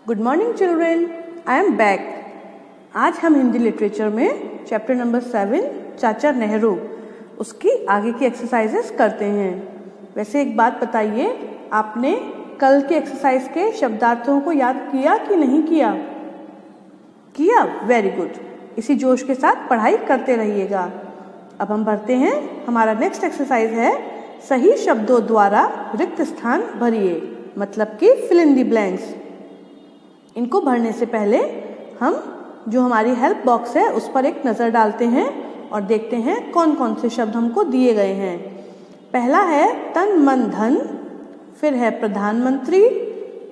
Good morning children, I am back. आज हम Hindi literature में चैप्टर नंबर 7 चाचा नेहरू उसकी आगे की एक्सरसाइजेस करते हैं। वैसे एक बात बताइए, आपने कल के एक्सरसाइज के शब्दार्थों को याद किया कि नहीं किया? किया? Very good. इसी जोश के साथ पढ़ाई करते रहिएगा। अब हम बढ़ते हैं। हमारा नेक्स्ट एक्सरसाइज है सही शब्दों द्वारा रिक्त स्थान भरिए, मतलब कि फिल इन दी ब्लैंक्स। इनको भरने से पहले हम जो हमारी हेल्प बॉक्स है उस पर एक नज़र डालते हैं और देखते हैं कौन कौन से शब्द हमको दिए गए हैं। पहला है तन मन धन, फिर है प्रधानमंत्री,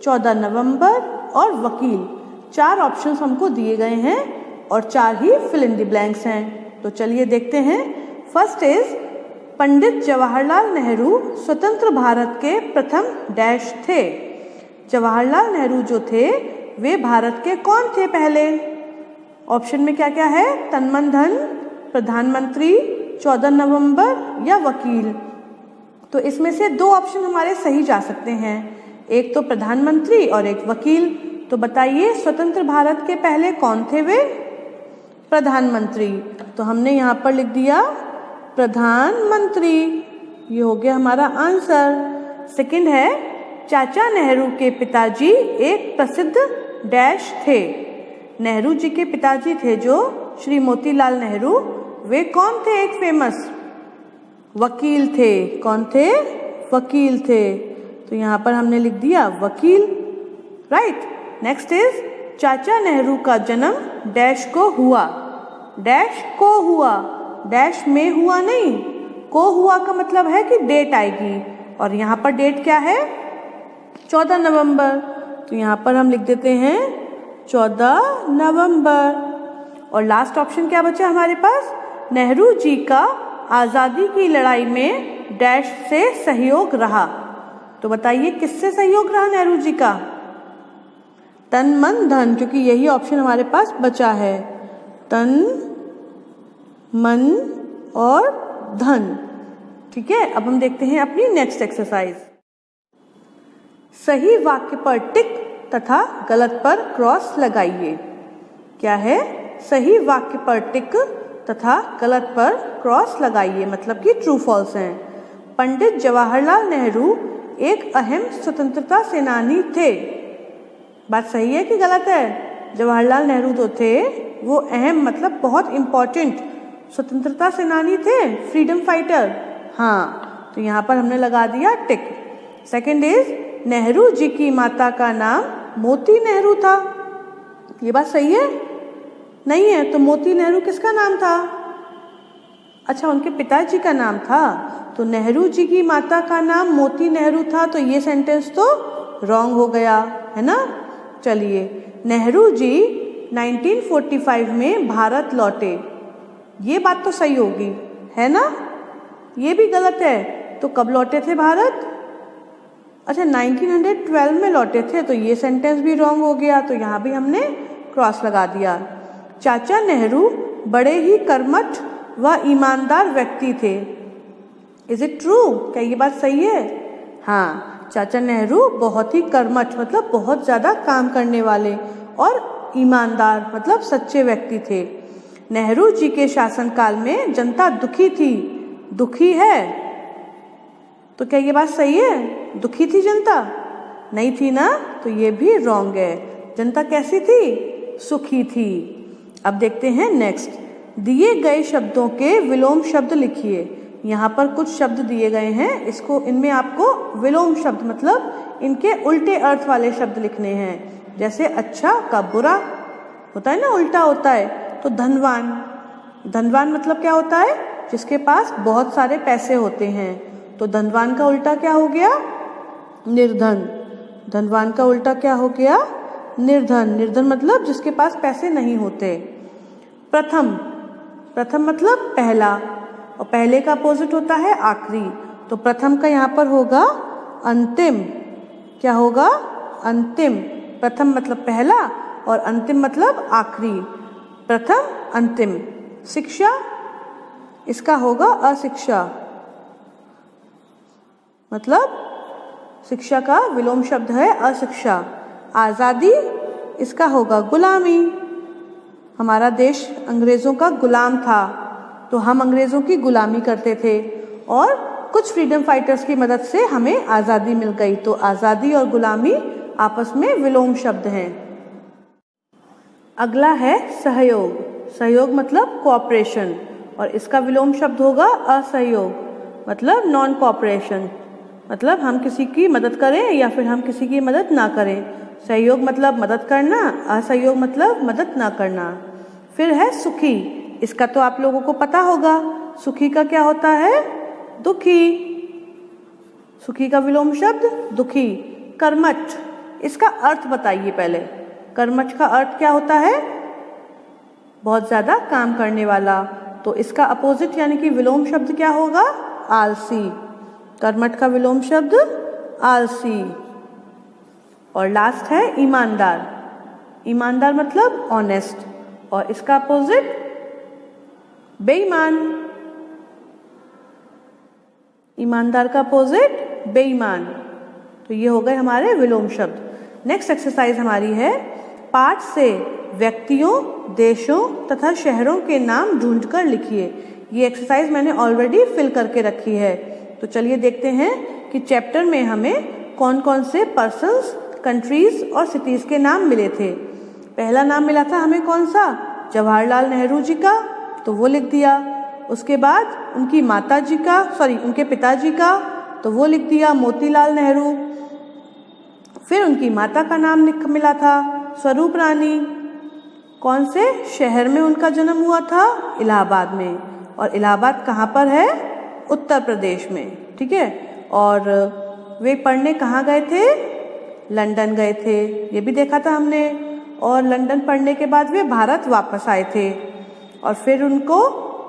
14 नवंबर और वकील। 4 ऑप्शंस हमको दिए गए हैं और 4 ही फिल इन द ब्लैंक्स हैं। तो चलिए देखते हैं। फर्स्ट इज पंडित जवाहरलाल नेहरू स्वतंत्र भारत के प्रथम डैश थे। जवाहरलाल नेहरू जो थे वे भारत के कौन थे पहले? ऑप्शन में क्या क्या है? तन मन धन, प्रधानमंत्री, 14 नवंबर या वकील। तो इसमें से 2 ऑप्शन हमारे सही जा सकते हैं, एक तो प्रधानमंत्री और एक वकील। तो बताइए स्वतंत्र भारत के पहले कौन थे वे? प्रधानमंत्री। तो हमने यहाँ पर लिख दिया प्रधानमंत्री। ये हो गया हमारा आंसर। सेकंड है चाचा नेहरू के पिताजी एक प्रसिद्ध डैश थे। नेहरू जी के पिताजी थे जो श्री मोतीलाल नेहरू, वे कौन थे? एक फेमस वकील थे। कौन थे? वकील थे। तो यहाँ पर हमने लिख दिया वकील। राइट। नेक्स्ट इज चाचा नेहरू का जन्म डैश को हुआ। डैश को हुआ, डैश में हुआ नहीं, को हुआ का मतलब है कि डेट आएगी और यहाँ पर डेट क्या है? 14 नवंबर। तो यहाँ पर हम लिख देते हैं 14 नवंबर। और लास्ट ऑप्शन क्या बचा हमारे पास? नेहरू जी का आज़ादी की लड़ाई में डैश से सहयोग रहा। तो बताइए किससे सहयोग रहा नेहरू जी का? तन मन धन, क्योंकि यही ऑप्शन हमारे पास बचा है। तन मन और धन। ठीक है, अब हम देखते हैं अपनी नेक्स्ट एक्सरसाइज। सही वाक्य पर टिक तथा गलत पर क्रॉस लगाइए। क्या है? सही वाक्य पर टिक तथा गलत पर क्रॉस लगाइए, मतलब कि ट्रू फॉल्स हैं। पंडित जवाहरलाल नेहरू एक अहम स्वतंत्रता सेनानी थे। बात सही है कि गलत है? जवाहरलाल नेहरू जो थे वो अहम मतलब बहुत इंपॉर्टेंट स्वतंत्रता सेनानी थे, फ्रीडम फाइटर। हाँ, तो यहाँ पर हमने लगा दिया टिक। सेकंड इज नेहरू जी की माता का नाम मोती नेहरू था। ये बात सही है? नहीं है। तो मोती नेहरू किसका नाम था? अच्छा, उनके पिताजी का नाम था। तो नेहरू जी की माता का नाम मोती नेहरू था, तो ये सेंटेंस तो रॉन्ग हो गया, है ना। चलिए, नेहरू जी 1945 में भारत लौटे। ये बात तो सही होगी, है ना। ये भी गलत है। तो कब लौटे थे भारत? अच्छा, 1912 में लौटे थे, तो ये सेंटेंस भी रॉन्ग हो गया। तो यहाँ भी हमने क्रॉस लगा दिया। चाचा नेहरू बड़े ही कर्मठ व ईमानदार व्यक्ति थे। Is it true? क्या ये बात सही है? हाँ, चाचा नेहरू बहुत ही कर्मठ मतलब बहुत ज़्यादा काम करने वाले और ईमानदार मतलब सच्चे व्यक्ति थे। नेहरू जी के शासनकाल में जनता दुखी थी। दुखी है, तो क्या ये बात सही है? दुखी थी जनता? नहीं थी ना, तो ये भी रॉन्ग है। जनता कैसी थी? सुखी थी। अब देखते हैं नेक्स्ट। दिए गए शब्दों के विलोम शब्द लिखिए। यहाँ पर कुछ शब्द दिए गए हैं, इसको इनमें आपको विलोम शब्द मतलब इनके उल्टे अर्थ वाले शब्द लिखने हैं। जैसे अच्छा का बुरा होता है ना, उल्टा होता है। तो धनवान, धनवान मतलब क्या होता है? जिसके पास बहुत सारे पैसे होते हैं। तो धनवान का उल्टा क्या हो गया? निर्धन। धनवान का उल्टा क्या हो गया? निर्धन। निर्धन मतलब जिसके पास पैसे नहीं होते। प्रथम, प्रथम मतलब पहला, और पहले का अपोजिट होता है आखिरी। तो प्रथम का यहाँ पर होगा अंतिम। क्या होगा? अंतिम। प्रथम मतलब पहला और अंतिम मतलब आखिरी। प्रथम अंतिम। शिक्षा, इसका होगा अशिक्षा, मतलब शिक्षा का विलोम शब्द है अशिक्षा। आज़ादी, इसका होगा गुलामी। हमारा देश अंग्रेज़ों का गुलाम था, तो हम अंग्रेज़ों की गुलामी करते थे और कुछ फ्रीडम फाइटर्स की मदद से हमें आज़ादी मिल गई। तो आज़ादी और गुलामी आपस में विलोम शब्द हैं। अगला है सहयोग। सहयोग मतलब कोऑपरेशन, और इसका विलोम शब्द होगा असहयोग, मतलब नॉन कोऑपरेशन, मतलब हम किसी की मदद करें या फिर हम किसी की मदद ना करें। सहयोग मतलब मदद करना, असहयोग मतलब मदद ना करना। फिर है सुखी। इसका तो आप लोगों को पता होगा, सुखी का क्या होता है? दुखी। सुखी का विलोम शब्द दुखी। कर्मठ, इसका अर्थ बताइए पहले। कर्मठ का अर्थ क्या होता है? बहुत ज़्यादा काम करने वाला। तो इसका अपोजिट यानी कि विलोम शब्द क्या होगा? आलसी। कर्मठ का विलोम शब्द आलसी। और लास्ट है ईमानदार। ईमानदार मतलब ऑनेस्ट, और इसका अपोजिट बेईमान। ईमानदार का अपोजिट बेईमान। तो ये हो गए हमारे विलोम शब्द। नेक्स्ट एक्सरसाइज हमारी है पाठ से व्यक्तियों, देशों तथा शहरों के नाम ढूंढकर लिखिए। ये एक्सरसाइज मैंने ऑलरेडी फिल करके रखी है। तो चलिए देखते हैं कि चैप्टर में हमें कौन कौन से पर्सन्स, कंट्रीज और सिटीज़ के नाम मिले थे। पहला नाम मिला था हमें कौन सा? जवाहरलाल नेहरू जी का, तो वो लिख दिया। उसके बाद उनकी माता जी का, उनके पिताजी का, तो वो लिख दिया मोतीलाल नेहरू। फिर उनकी माता का नाम मिला था स्वरूप रानी। कौन से शहर में उनका जन्म हुआ था? इलाहाबाद में। और इलाहाबाद कहाँ पर है? उत्तर प्रदेश में, ठीक है। और वे पढ़ने कहाँ गए थे? लंदन गए थे, ये भी देखा था हमने। और लंदन पढ़ने के बाद वे भारत वापस आए थे, और फिर उनको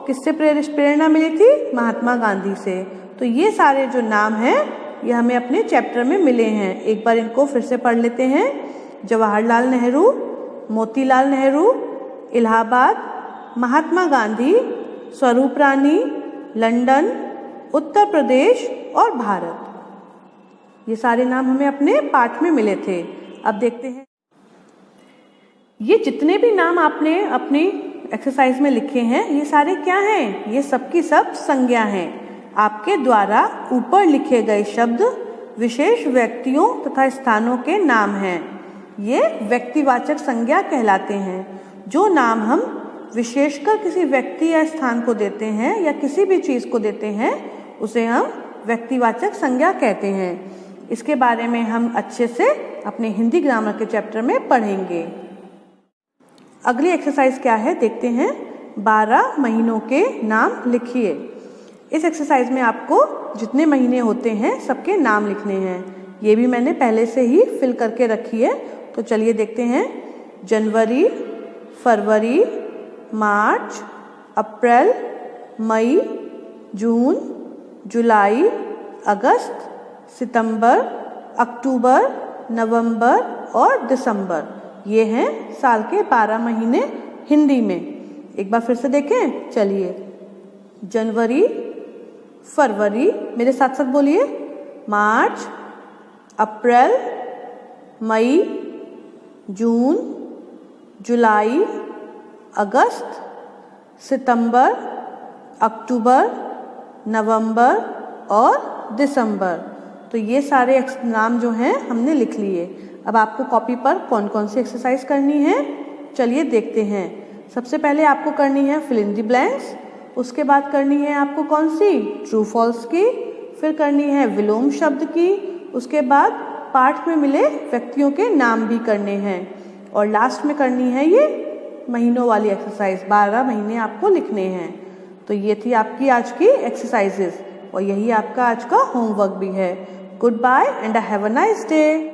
किससे प्रेरणा मिली थी? महात्मा गांधी से। तो ये सारे जो नाम हैं ये हमें अपने चैप्टर में मिले हैं। एक बार इनको फिर से पढ़ लेते हैं। जवाहरलाल नेहरू, मोतीलाल नेहरू, इलाहाबाद, महात्मा गांधी, स्वरूप रानी, लंदन, उत्तर प्रदेश और भारत। ये सारे नाम हमें अपने पाठ में मिले थे। अब देखते हैं ये जितने भी नाम आपने अपनी एक्सरसाइज में लिखे हैं, ये सारे क्या हैं? ये सब की सब संज्ञा हैं। आपके द्वारा ऊपर लिखे गए शब्द विशेष व्यक्तियों तथा स्थानों के नाम हैं। ये व्यक्तिवाचक संज्ञा कहलाते हैं। जो नाम हम विशेषकर किसी व्यक्ति या स्थान को देते हैं या किसी भी चीज़ को देते हैं, उसे हम व्यक्तिवाचक संज्ञा कहते हैं। इसके बारे में हम अच्छे से अपने हिंदी ग्रामर के चैप्टर में पढ़ेंगे। अगली एक्सरसाइज क्या है देखते हैं। 12 महीनों के नाम लिखिए। इस एक्सरसाइज में आपको जितने महीने होते हैं सबके नाम लिखने हैं। ये भी मैंने पहले से ही फिल करके रखी है। तो चलिए देखते हैं। जनवरी, फरवरी, मार्च, अप्रैल, मई, जून, जुलाई, अगस्त, सितंबर, अक्टूबर, नवंबर और दिसंबर। ये हैं साल के 12 महीने हिंदी में। एक बार फिर से देखें, चलिए। जनवरी, फरवरी, मेरे साथ साथ बोलिए। मार्च, अप्रैल, मई, जून, जुलाई, अगस्त, सितंबर, अक्टूबर, नवंबर और दिसंबर। तो ये सारे नाम जो हैं हमने लिख लिए। अब आपको कॉपी पर कौन कौन सी एक्सरसाइज करनी है, चलिए देखते हैं। सबसे पहले आपको करनी है फिल इन द ब्लैंक्स। उसके बाद करनी है आपको कौन सी? ट्रू फॉल्स की। फिर करनी है विलोम शब्द की। उसके बाद पाठ में मिले व्यक्तियों के नाम भी करने हैं। और लास्ट में करनी है ये महीनों वाली एक्सरसाइज। 12 महीने आपको लिखने हैं। तो ये थी आपकी आज की एक्सरसाइजेज, और यही आपका आज का होमवर्क भी है। Good bye and have a nice day.